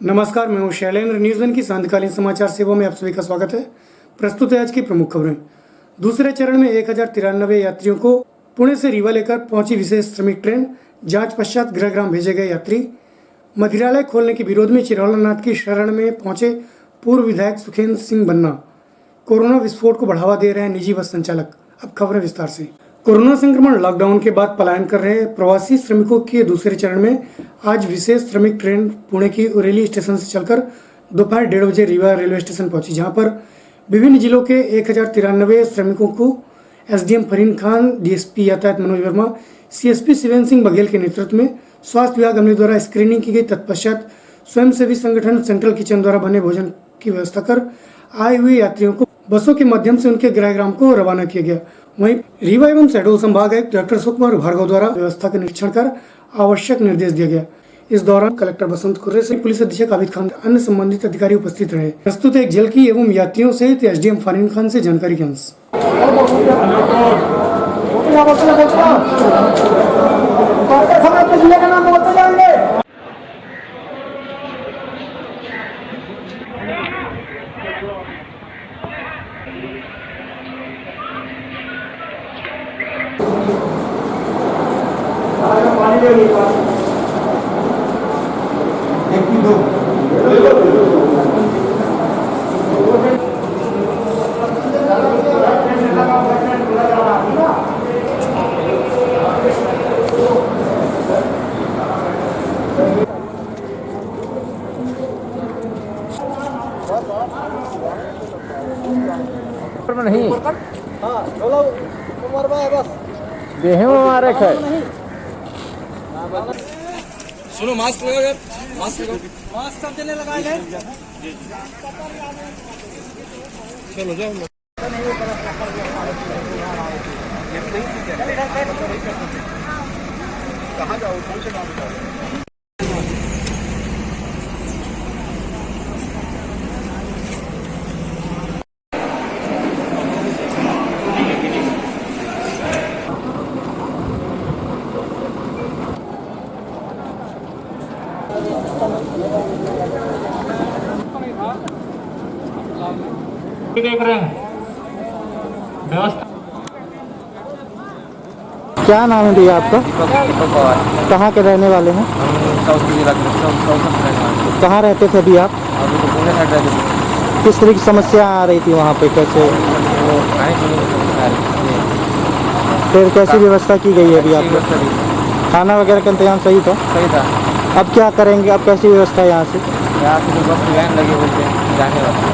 नमस्कार, मैं हूं शैलेंद्र। न्यूज़1 की सांध्यकालीन समाचार सेवा में आप सभी का स्वागत है। प्रस्तुत है आज की प्रमुख खबरें। दूसरे चरण में 1093 यात्रियों को पुणे से रीवा लेकर पहुंची विशेष श्रमिक ट्रेन। जांच पश्चात गृहग्राम भेजे गए यात्री। मंदिरालय खोलने के विरोध में चिरौलानाथ की शरण में पहुंचे पूर्व विधायक सुखेंद्र सिंह बन्ना। कोरोना विस्फोट को बढ़ावा दे रहे हैं निजी बस संचालक। अब खबरें विस्तार से। कोरोना संक्रमण लॉकडाउन के बाद पलायन कर रहे प्रवासी श्रमिकों के दूसरे चरण में आज विशेष श्रमिक ट्रेन पुणे की उरेली स्टेशन से चलकर दोपहर 1:30 बजे रीवा रेलवे स्टेशन पहुंची, जहां पर विभिन्न जिलों के 1093 श्रमिकों को एसडीएम फरीन खान, डीएसपी यातायात मनोज वर्मा, सीएसपी शिवेंद्र सिंह बघेल के नेतृत्व में स्वास्थ्य विभाग अमले द्वारा स्क्रीनिंग की गई। तत्पश्चात स्वयंसेवी संगठन सेंट्रल किचन द्वारा बने भोजन की व्यवस्था कर आए हुए यात्रियों को बसों के माध्यम से उनके गृहग्राम को रवाना किया गया। वहीं रीवा एवं शहडोल संभाग आयुक्त डॉक्टर सुकुमार भार्गव द्वारा व्यवस्था का निरीक्षण कर आवश्यक निर्देश दिया गया। इस दौरान कलेक्टर बसंत कुर्रे से पुलिस अधीक्षक आबिद खान, अन्य संबंधित अधिकारी उपस्थित रहे। प्रस्तुत एक झलकी एवं यात्रियों सहित एसडीएम फरीन खान से जानकारी के अंश। नहीं देहे में मारे है। सुनो, मास्क लगाओ यार, मास्क लगाओ, मास्क सब जने लगा ले। चलो जाओ। कहाँ जाओ? कौन से गाँव जाओ? देख रहे हैं व्यवस्था। क्या नाम है भैया आपका? कहाँ के रहने वाले हैं? कहाँ रहते थे अभी आप? किस तरह की समस्या आ रही थी वहाँ पे? कैसे फिर कैसी व्यवस्था की गई है अभी आप? खाना वगैरह का इंतजाम सही था? सही था। अब क्या करेंगे? अब कैसी व्यवस्था है यहाँ से? यहाँ से तो बस वैन लगे बोलते हैं जाने वाले।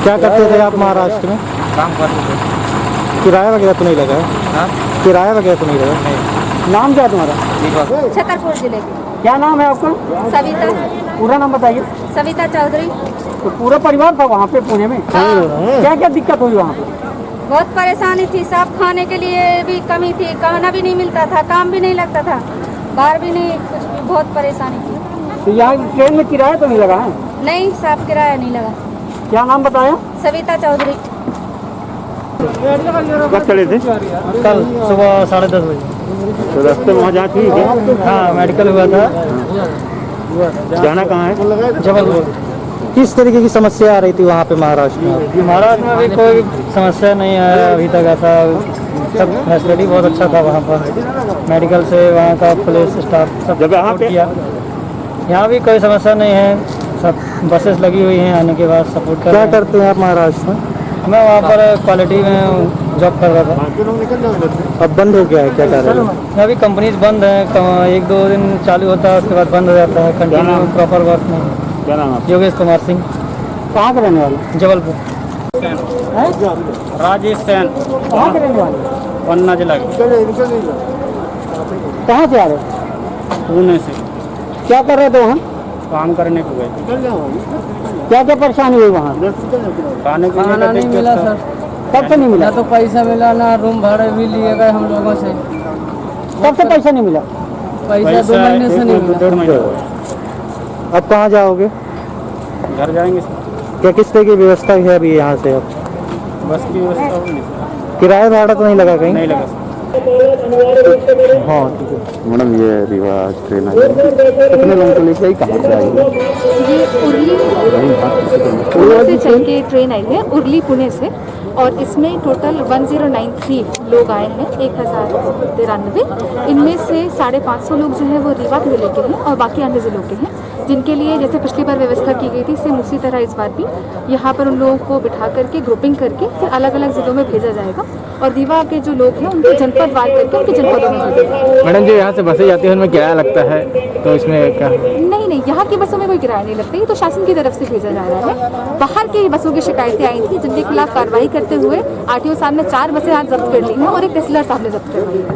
क्या करते थे आप महाराष्ट्र में? काम करते थे। किराया वगैरह तो नहीं लगा है? हाँ, किराया वगैरह तो नहीं लगा? नहीं। नाम क्या है तुम्हारा? दीपक। छतरपुर जिले की। क्या नाम है आपका? सविता। पूरा नाम बताइए। सविता चौधरी। तो पूरा परिवार था वहाँ पे पुणे में? क्या क्या दिक्कत हुई वहाँ पे? बहुत परेशानी थी। साफ खाने के लिए भी कमी थी, खाना भी नहीं मिलता था, काम भी नहीं लगता था, बाहर भी नहीं, कुछ भी बहुत परेशानी थी। तो यहाँ ट्रेन में किराया तो नहीं लगा है? नहीं, साफ किराया नहीं लगा। क्या नाम बताया? सविता चौधरी। कब चले थे? कल सुबह 10:30 बजे। तो रास्ते में वहाँ जाँच हुई थी? हाँ, मेडिकल हुआ था। जाना कहाँ है? जबलपुर। किस तरीके की समस्या आ रही थी वहाँ पे महाराष्ट्र में? महाराष्ट्र में अभी कोई समस्या नहीं है अभी तक। ऐसा सब फैसिलिटी बहुत अच्छा था वहाँ पर। मेडिकल से वहाँ का पुलिस स्टाफ सब सपोर्ट किया। यहाँ भी कोई समस्या नहीं है। सब बसेस लगी हुई हैं, आने के बाद सपोर्ट कर। क्या करते हैं आप महाराष्ट्र में? मैं वहाँ पर क्वालिटी में जॉब कर रहा था। अब बंद हो गया है? क्या कर रहे हैं? अभी कंपनीज बंद हैं। 1-2 दिन चालू होता है, उसके बाद बंद हो जाता है। कंटिन्यू प्रॉपर वर्क नहीं। क्या नाम है? योगेश कुमार सिंह। कहाँ के रहने वाले? जबलपुर। राजेश सैन। कहाँ के रहने वाले? पन्ना जिला के। कहाँ से आ रहे? पुणे से। क्या कर रहे थे वहाँ? काम करने को गए। क्या क्या परेशानी हुई वहाँ? खाने को खाना नहीं मिला सर। कब से नहीं मिला? ना तो पैसा मिला, ना रूम भाड़े भी लिए गए हम लोगों से। कब से पैसा नहीं मिला? पैसा 2 महीने से नहीं मिला। 1.5 महीने। अब कहाँ जाओगे? घर जाएंगे। क्या किस तरह की व्यवस्था है अभी यहाँ से? अब बस की व्यवस्था होगी। किराया भाड़ा तो नहीं लगा कहीं? नहीं लगा। हाँ ठीक है। मैडम ये रीवा ट्रेन आई है, कितने लोगों को लेके आई, कहाँ से आई है? जी पुणे से चल के ट्रेन आई है, उर्ली पुणे से, और इसमें टोटल 1093 लोग आए हैं, 1093। इनमें से 550 लोग जो हैं वो रीवा जिले के हैं और बाकी अन्य ज़िलों के हैं, जिनके लिए जैसे पिछली बार व्यवस्था की गई थी सेम उसी तरह इस बार भी यहाँ पर उन लोगों को बिठा करके ग्रुपिंग करके फिर अलग अलग ज़िलों में भेजा जाएगा और रीवा के जो लोग हैं उनको जनपद वार करके उनके जनपदों में भेजा जाएगा। मैडम जो यहाँ से बसें जाती हैं उनमें किराया लगता है, तो इसमें क्या? नहीं, यहाँ की बसों में कोई किराया नहीं लगता, ये तो शासन की तरफ से भेजा जा रहा है। बाहर की बसों की शिकायतें आई थी जिनके खिलाफ कार्रवाई करते हुए आरटीओ साहब ने 4 बसें आज जब्त कर ली हैं और एक तहसीलदार साहब ने जब्त कर ली है।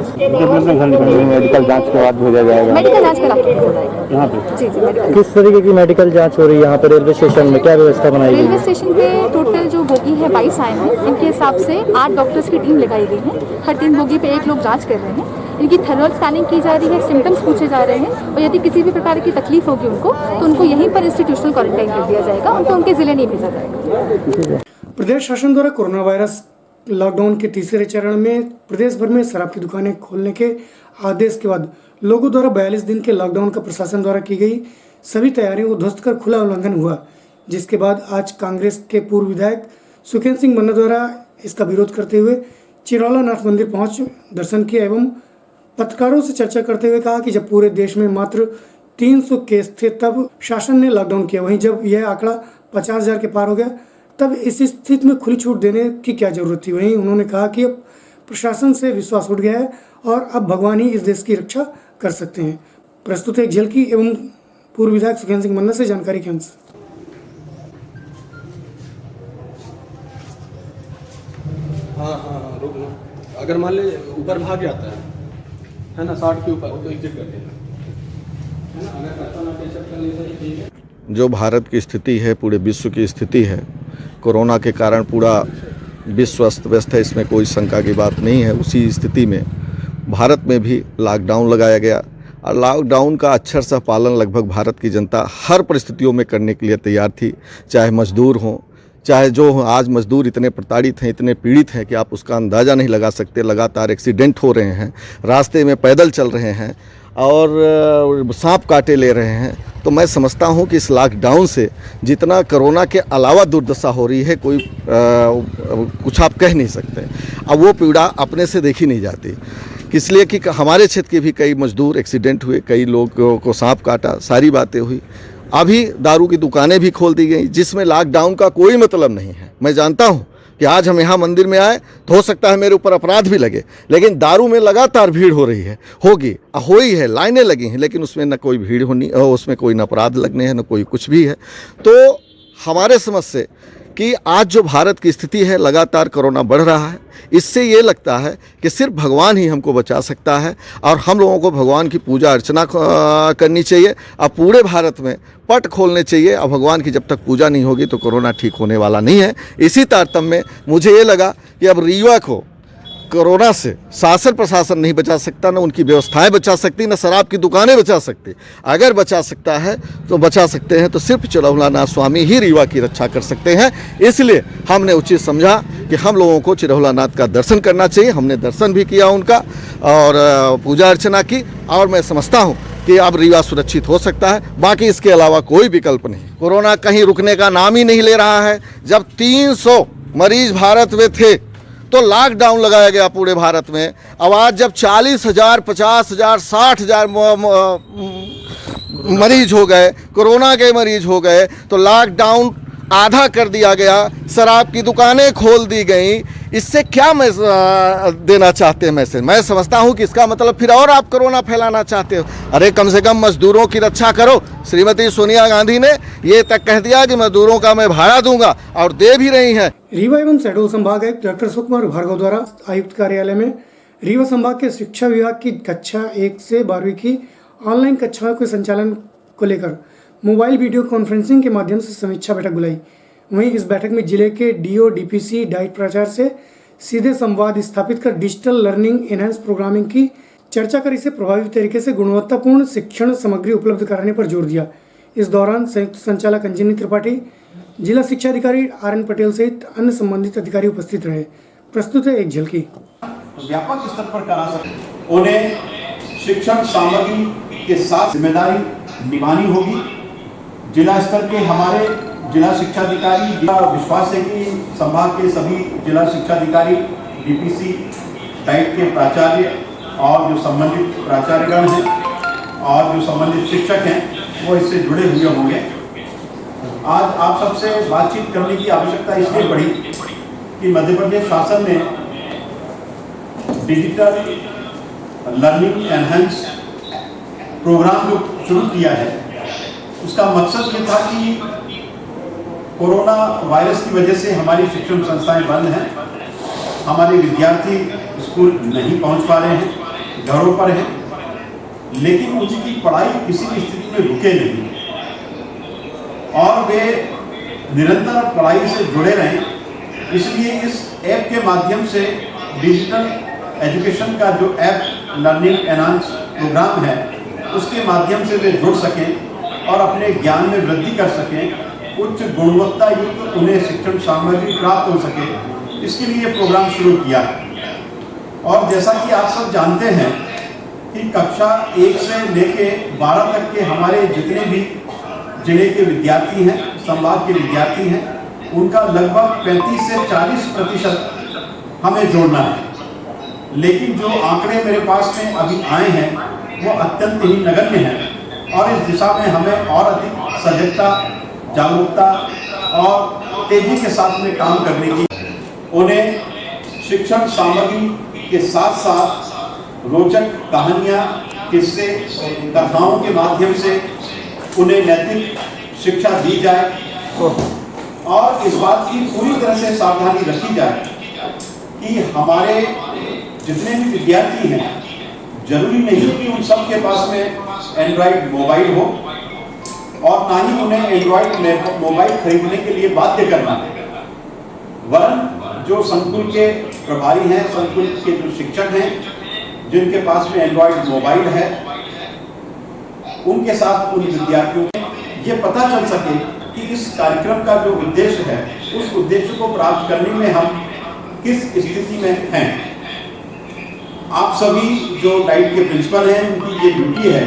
मेडिकल जाँच के बाद भेजा जाएगा, मेडिकल जाँच करा के भेजा जाएगा यहाँ पे। जी मेडिकल। किस तरीके की मेडिकल जाँच हो रही है यहाँ पर रेलवे स्टेशन में, क्या व्यवस्था बनाई गई रेलवे है? स्टेशन पे टोटल जो बोगी है 22 आए हैं, इनके हिसाब से 8 डॉक्टर्स की टीम लगाई गई है। हर 3 बोगी पे 1 लोग जांच कर रहे हैं, इनकी थर्मल स्कैनिंग की जा रही है, सिम्टम्स पूछे जा रहे हैं और यदि किसी भी प्रकार की तकलीफ होगी उनको तो उनको यहीं पर इंस्टीट्यूशनल क्वारंटाइन कर दिया जाएगा, उनको उनके जिले नहीं भेजा जाएगा। प्रदेश शासन द्वारा कोरोना वायरस लॉकडाउन के तीसरे चरण में प्रदेश भर में शराब की दुकानें खोलने के आदेश के बाद लोगों द्वारा 42 दिन के लॉकडाउन का प्रशासन द्वारा की गई सभी तैयारियों को ध्वस्त कर खुला उल्लंघन हुआ, जिसके बाद आज कांग्रेस के पूर्व विधायक सुखेंद्र सिंह मन्ना द्वारा इसका विरोध करते हुए चिरौला नाथ मंदिर पहुंच दर्शन किया एवं पत्रकारों से चर्चा करते हुए कहा कि जब पूरे देश में मात्र 300 केस थे तब शासन ने लॉकडाउन किया, वहीं जब यह आंकड़ा 50,000 के पार हो गया तब इस स्थिति में खुली छूट देने की क्या जरूरत थी। वहीं उन्होंने कहा कि अब प्रशासन से विश्वास उठ गया है और अब भगवान ही इस देश की रक्षा कर सकते हैं। प्रस्तुत है एक झलकी एवं पूर्व विधायक सुखेंद्र सिंह मन्ना से जानकारी के अंश। हाँ रुक लो, अगर मान ले ऊपर भाग जाता है ना 60 के ऊपर तो एग्जिट कर देना है ना, अगर करता ना टेस्ट कर लेता है ठीक है। जो भारत की स्थिति है, पूरे विश्व की स्थिति है, कोरोना के कारण पूरा विश्व अस्त व्यस्त है, इसमें कोई शंका की बात नहीं है। उसी स्थिति में भारत में भी लॉकडाउन लगाया गया और लॉकडाउन का अक्षरशः पालन लगभग भारत की जनता हर परिस्थितियों में करने के लिए तैयार थी, चाहे मजदूर हों, चाहे जो हो। आज मजदूर इतने प्रताड़ित हैं, इतने पीड़ित हैं कि आप उसका अंदाज़ा नहीं लगा सकते। लगातार एक्सीडेंट हो रहे हैं, रास्ते में पैदल चल रहे हैं और सांप काटे ले रहे हैं। तो मैं समझता हूं कि इस लॉकडाउन से जितना कोरोना के अलावा दुर्दशा हो रही है कोई कुछ आप कह नहीं सकते। अब वो पीड़ा अपने से देखी नहीं जाती, इसलिए कि हमारे क्षेत्र के भी कई मजदूर एक्सीडेंट हुए, कई लोगों को सांप काटा, सारी बातें हुई। अभी दारू की दुकानें भी खोल दी गई जिसमें लॉकडाउन का कोई मतलब नहीं है। मैं जानता हूं कि आज हम यहाँ मंदिर में आए तो हो सकता है मेरे ऊपर अपराध भी लगे, लेकिन दारू में लगातार भीड़ हो रही है, होगी, हो ही है, लाइनें लगी हैं, लेकिन उसमें न कोई भीड़ होनी, उसमें कोई न अपराध लगने हैं, न कोई कुछ भी है। तो हमारे समझ से कि आज जो भारत की स्थिति है, लगातार कोरोना बढ़ रहा है, इससे ये लगता है कि सिर्फ भगवान ही हमको बचा सकता है और हम लोगों को भगवान की पूजा अर्चना करनी चाहिए। अब पूरे भारत में पट खोलने चाहिए। अब भगवान की जब तक पूजा नहीं होगी तो कोरोना ठीक होने वाला नहीं है। इसी तारतम्य में मुझे ये लगा कि अब रीवा को कोरोना से शासन प्रशासन नहीं बचा सकता, न उनकी व्यवस्थाएं बचा सकती, न शराब की दुकानें बचा सकती। अगर बचा सकता है तो बचा सकते हैं तो सिर्फ चिरौलानाथ स्वामी ही रीवा की रक्षा कर सकते हैं। इसलिए हमने उचित समझा कि हम लोगों को चिरौलानाथ का दर्शन करना चाहिए। हमने दर्शन भी किया उनका और पूजा अर्चना की और मैं समझता हूँ कि अब रीवा सुरक्षित हो सकता है। बाकी इसके अलावा कोई विकल्प नहीं। कोरोना कहीं रुकने का नाम ही नहीं ले रहा है। जब 300 मरीज भारत में थे तो लॉकडाउन लगाया गया पूरे भारत में। अब आज जब 40,000, 50,000, 60,000 मरीज हो गए, कोरोना के मरीज हो गए, तो लॉकडाउन आधा कर दिया गया, शराब की दुकानें खोल दी गई। इससे क्या देना चाहते हैं मैसेज? मैं समझता हूं कि इसका मतलब फिर और आप कोरोना फैलाना चाहते हो। अरे कम से कम मजदूरों की रक्षा करो। श्रीमती सोनिया गांधी ने ये तक कह दिया कि मजदूरों का मैं भाड़ा दूंगा और दे भी रही हैं। रीवा एवं शहडोल संभाग आयुक्त डॉक्टर सुकुमार भार्गव द्वारा आयुक्त कार्यालय में रीवा संभाग के शिक्षा विभाग की कक्षा 1 से 12वीं की ऑनलाइन कक्षाओं के संचालन को लेकर मोबाइल वीडियो कॉन्फ्रेंसिंग के माध्यम से समीक्षा बैठक बुलाई। वहीं इस बैठक में जिले के डीओ डीपीसी डाइट प्राचार्य से सीधे संवाद स्थापित कर डिजिटल लर्निंग एनहांस प्रोग्रामिंग की चर्चा कर इसे प्रभावी तरीके से गुणवत्तापूर्ण शिक्षण सामग्री उपलब्ध कराने पर जोर दिया। इस दौरान संयुक्त संचालक अंजनी त्रिपाठी, जिला शिक्षा अधिकारी RN पटेल सहित अन्य संबंधित अधिकारी उपस्थित रहे। प्रस्तुत है एक झलकी। व्यापक स्तर पर करा सकते, उन्हें शिक्षण सामग्री के साथ जिम्मेदारी निभानी होगी। जिला स्तर के हमारे जिला शिक्षा अधिकारी का विश्वास है कि संभाग के सभी जिला शिक्षा अधिकारी, डीपीसी, डाइट के प्राचार्य और जो संबंधित प्राचार्यगण हैं और जो संबंधित शिक्षक हैं वो इससे जुड़े हुए होंगे। आज आप सबसे बातचीत करने की आवश्यकता इसलिए पड़ी कि मध्य प्रदेश शासन ने डिजिटल लर्निंग एनहांस प्रोग्राम जो शुरू किया है, उसका मकसद ये था कि कोरोना वायरस की वजह से हमारी शिक्षण संस्थाएं बंद हैं, हमारे विद्यार्थी स्कूल नहीं पहुंच पा रहे हैं, घरों पर हैं, लेकिन उनकी पढ़ाई किसी भी स्थिति में रुके नहीं और वे निरंतर पढ़ाई से जुड़े रहें। इसलिए इस ऐप के माध्यम से डिजिटल एजुकेशन का जो ऐप लर्निंग एनहांस प्रोग्राम है, उसके माध्यम से वे जुड़ सकें और अपने ज्ञान में वृद्धि कर सकें, उच्च गुणवत्ता युक्त उन्हें शिक्षण सामग्री प्राप्त हो सके, इसके लिए प्रोग्राम शुरू किया है। और जैसा कि आप सब जानते हैं कि कक्षा 1 से लेके 12 तक के हमारे जितने भी जिले के विद्यार्थी हैं, संभाग के विद्यार्थी हैं, उनका लगभग 35 से 40% हमें जोड़ना है। लेकिन जो आंकड़े मेरे पास में अभी आए हैं वो अत्यंत ही नगण्य हैं और इस दिशा में हमें और अधिक सजगता, जागरूकता और तेजी के साथ में काम करने की, उन्हें शिक्षण सामग्री के साथ साथ रोचक कहानियाँ, किस्से, कथाओं के माध्यम से उन्हें नैतिक शिक्षा दी जाए और इस बात की पूरी तरह से सावधानी रखी जाए कि हमारे जितने भी विद्यार्थी हैं, जरूरी नहीं कि उन सब के पास में एंड्रॉइड मोबाइल हो और ना ही उन्हें एंड्रॉइड मोबाइल खरीदने के लिए बाध्य करना है, वरन जो संकुल के प्रभारी हैं, संकुल के जो शिक्षक हैं, जिनके पास में एंड्रॉइड मोबाइल है, उनके साथ उन विद्यार्थियों को ये पता चल सके कि इस कार्यक्रम का जो उद्देश्य है, उस उद्देश्य को प्राप्त करने में हम किस स्थिति में हैं। आप सभी जो डाइट के प्रिंसिपल हैं, उनकी ये ड्यूटी है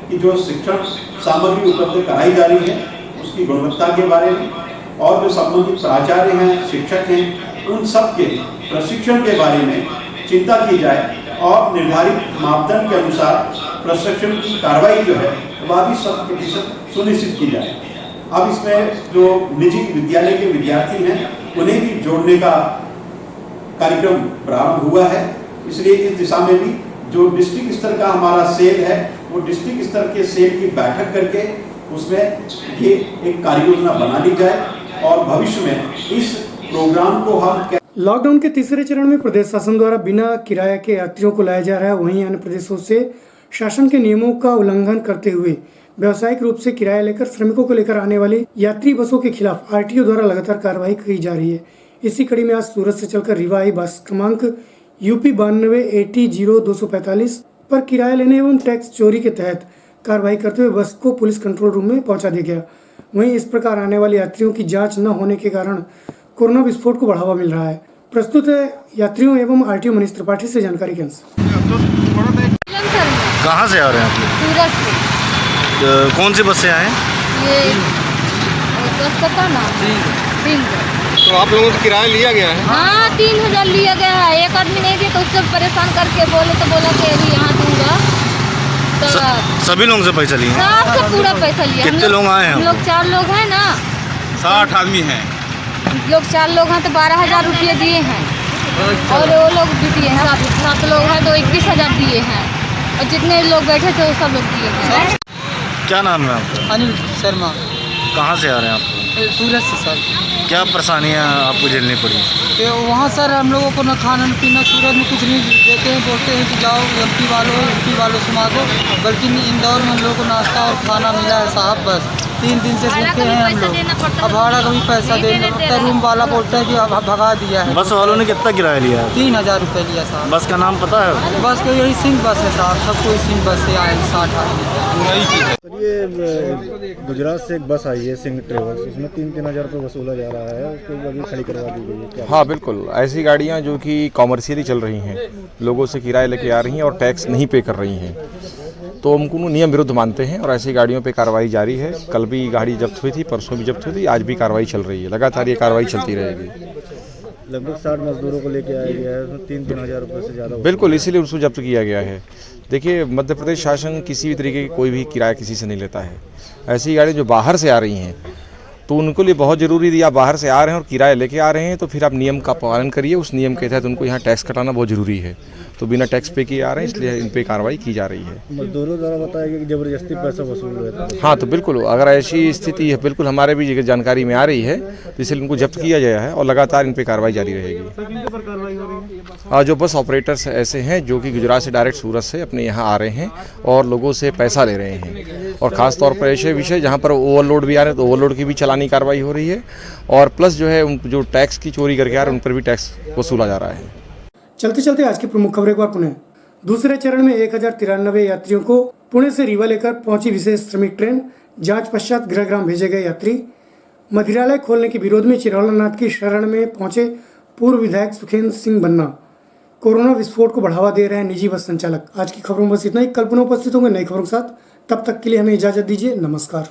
कि जो शिक्षण सामग्री उपलब्ध कराई जा रही है उसकी गुणवत्ता के बारे में और जो संबंधित प्राचार्य हैं, शिक्षक हैं, उन सब के प्रशिक्षण के बारे में चिंता की जाए और निर्धारित मापदंड के अनुसार प्रशिक्षण की कार्रवाई जो है वह भी 100% सुनिश्चित की जाए। अब इसमें जो निजी विद्यालय के विद्यार्थी हैं उन्हें भी जोड़ने का कार्यक्रम प्रारंभ हुआ है, इसलिए इस दिशा में भी जो डिस्ट्रिक्ट स्तर का हमारा सेल है वो डिस्ट्रिक्ट स्तर के सेल की बैठक करके उसमें ये एक कार्य योजना बना ली जाए और भविष्य में इस प्रोग्राम को हम लॉकडाउन के तीसरे चरण में प्रदेश शासन द्वारा बिना किराए के यात्रियों को लाया जा रहा है। वहीं अन्य प्रदेशों से शासन के नियमों का उल्लंघन करते हुए व्यावसायिक रूप से किराया लेकर श्रमिकों को लेकर आने वाली यात्री बसों के खिलाफ आरटीओ द्वारा लगातार कार्रवाई की जा रही है। इसी कड़ी में आज सूरत से चलकर रीवा आई बस क्रमांक यूपी 92 AT0245 पर किराया लेने एवं टैक्स चोरी के तहत कार्रवाई करते हुए बस को पुलिस कंट्रोल रूम में पहुंचा दिया गया। वहीं इस प्रकार आने वाले यात्रियों की जांच न होने के कारण कोरोना विस्फोट को बढ़ावा मिल रहा है। प्रस्तुत है यात्रियों एवं आरटीओ मनीष त्रिपाठी से जानकारी के अनुसार। कहाँ से आ रहे हैं आप? सूरत से। कौन सी बस से आए? ये बस का ना सिंह। तो आप लोगों को किराया लिया गया है? हाँ, 3000 लिया गया है। एक आदमी नहीं दिया तो उससे परेशान करके बोला कि अभी यहाँ दूंगा तो सभी लोगों से पैसा लिए? सबसे पूरा पैसा लिया। कितने लोग आए हैं? हम लोग 4 लोग हैं ना। 60 आदमी हैं। लोग 4 लोग हैं तो 12,000 रुपये दिए हैं और वो लोग भी दिए हैं। 7 लोग हैं तो 21,000 दिए हैं और जितने लोग बैठे थे वो सब लोग दिए हैं। क्या नाम है आपका? अनिल शर्मा। कहाँ से आ रहे हैं आप? सूरत से सर। क्या परेशानियाँ आपको झेलनी पड़ी? तो वहाँ सर हम लोगों को न खाना न पीना, सूरत में कुछ नहीं देते हैं, बोलते हैं कि जाओ एमपी वालों से मांगो, बल्कि इंदौर में हम लोगों को नाश्ता और खाना मिला है साहब। बस 3 दिन से भूखे हैं हम लोग। अब भाड़ा का भी पैसा देना पड़ता है। रूम वाला बोलता है कि अब भगा दिया है। बस वालों ने कितना किराया लिया? 3000 रुपये लिया साहब। बस का नाम पता है? बस को यही सिंह बस है साहब, सब कोई सिंह बस से आए 60 आदमी। ये गुजरात से एक बस आई है सिंह ट्रेवल्स, उसमें 3-3 हज़ार रुपये वसूला जा रहा है, उसको अभी खड़ी करवा दी गई है क्या? हाँ बिल्कुल, ऐसी गाड़ियाँ जो कि कॉमर्शियली चल रही हैं, लोगों से किराया लेके आ रही हैं और टैक्स नहीं पे कर रही हैं, तो हम उनको नियम विरुद्ध मानते हैं और ऐसी गाड़ियों पे कार्रवाई जारी है। कल भी गाड़ी जब्त हुई थी, परसों भी जब्त हुई थी, आज भी कार्रवाई चल रही है। लगातार ये कार्रवाई चलती रहेगी। लगभग 60 मजदूरों को लेके आया गया है, उसमें 3-3 हज़ार रुपये से ज़्यादा। बिल्कुल, इसीलिए उसको जब्त किया गया है। देखिए, मध्य प्रदेश शासन किसी भी तरीके की कोई भी किराया किसी से नहीं लेता है। ऐसी गाड़ी जो बाहर से आ रही हैं तो उनको लिए बहुत ज़रूरी है, आप बाहर से आ रहे हैं और किराया लेके आ रहे हैं तो फिर आप नियम का पालन करिए। उस नियम के तहत उनको यहाँ टैक्स कटाना बहुत ज़रूरी है। तो बिना टैक्स पे किए आ रहे हैं, इसलिए इन पे कार्रवाई की जा रही है। मजदूरों द्वारा बताया गया कि जबरदस्ती पैसा वसूल हुआ था। हाँ, तो बिल्कुल अगर ऐसी स्थिति है, बिल्कुल हमारे भी जानकारी में आ रही है, तो इसलिए उनको जब्त किया गया है और लगातार इन पे कार्रवाई जारी रहेगी। जो बस ऑपरेटर्स ऐसे हैं जो कि गुजरात से डायरेक्ट सूरत से अपने यहाँ आ रहे हैं और लोगों से पैसा ले रहे हैं, और ख़ास तौर पर ऐसे विषय जहाँ पर ओवरलोड भी आ रहे हैं तो ओवरलोड की भी चालानी कार्रवाई हो रही है, और प्लस जो है उन जो टैक्स की चोरी करके आ रहे हैं उन पर भी टैक्स वसूला जा रहा है। चलते चलते आज की प्रमुख खबर एक बार पुनः। दूसरे चरण में 1093 यात्रियों को पुणे से रीवा लेकर पहुंची विशेष श्रमिक ट्रेन। जांच पश्चात गृहग्राम भेजे गए यात्री। मदिरालय खोलने के विरोध में चिरौला नाथ की शरण में पहुंचे पूर्व विधायक सुखेंद्र सिंह बन्ना। कोरोना विस्फोट को बढ़ावा दे रहे हैं निजी बस संचालक। आज की खबरों में बस इतना ही। कल पुनः उपस्थित होंगे नई खबरों के साथ। तब तक के लिए हमें इजाजत दीजिए। नमस्कार।